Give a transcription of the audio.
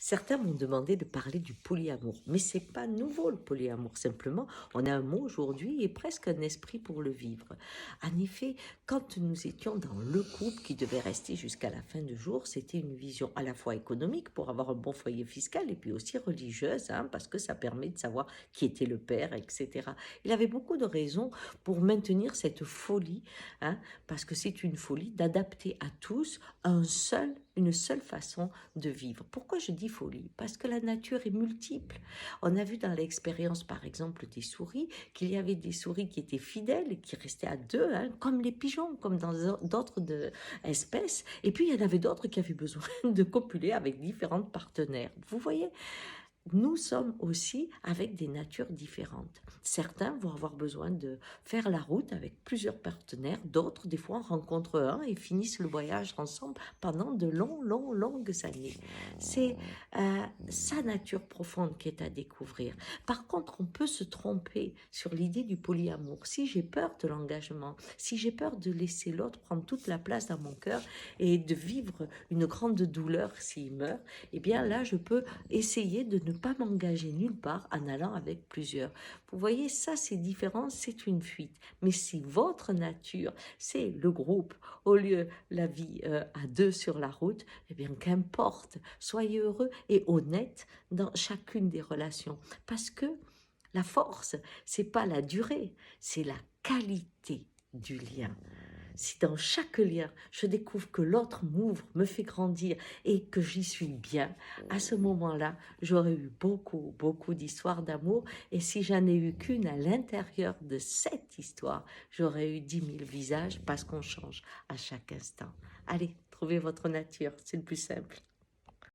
Certains m'ont demandé de parler du polyamour, mais c'est pas nouveau le polyamour, simplement on a un mot aujourd'hui et presque un esprit pour le vivre. En effet, quand nous étions dans le couple qui devait rester jusqu'à la fin du jour, c'était une vision à la fois économique pour avoir un bon foyer fiscal et puis aussi religieuse, hein, parce que ça permet de savoir qui était le père, etc. Il avait beaucoup de raisons pour maintenir cette folie, hein, parce que c'est une folie d'adapter à tous une seule façon de vivre. Pourquoi je dis folie? Parce que la nature est multiple. On a vu dans l'expérience, par exemple, des souris, qu'il y avait des souris qui étaient fidèles et qui restaient à deux, hein, comme les pigeons, comme dans d'autres espèces. Et puis, il y en avait d'autres qui avaient besoin de copuler avec différents partenaires. Vous voyez? Nous sommes aussi avec des natures différentes. Certains vont avoir besoin de faire la route avec plusieurs partenaires, d'autres, des fois, en rencontrent un et finissent le voyage ensemble pendant de longues années. C'est sa nature profonde qui est à découvrir. Par contre, on peut se tromper sur l'idée du polyamour. Si j'ai peur de l'engagement, si j'ai peur de laisser l'autre prendre toute la place dans mon cœur et de vivre une grande douleur s'il meurt, eh bien là, je peux essayer de ne pas m'engager nulle part en allant avec plusieurs. Vous voyez, ça c'est différent, c'est une fuite. Mais si votre nature, c'est le groupe, au lieu la vie à deux sur la route, eh bien qu'importe, soyez heureux et honnête dans chacune des relations. Parce que la force, c'est pas la durée, c'est la qualité du lien. Si dans chaque lien, je découvre que l'autre m'ouvre, me fait grandir et que j'y suis bien, à ce moment-là, j'aurais eu beaucoup d'histoires d'amour. Et si j'en ai eu qu'une à l'intérieur de cette histoire, j'aurais eu 10 000 visages parce qu'on change à chaque instant. Allez, trouvez votre nature, c'est le plus simple.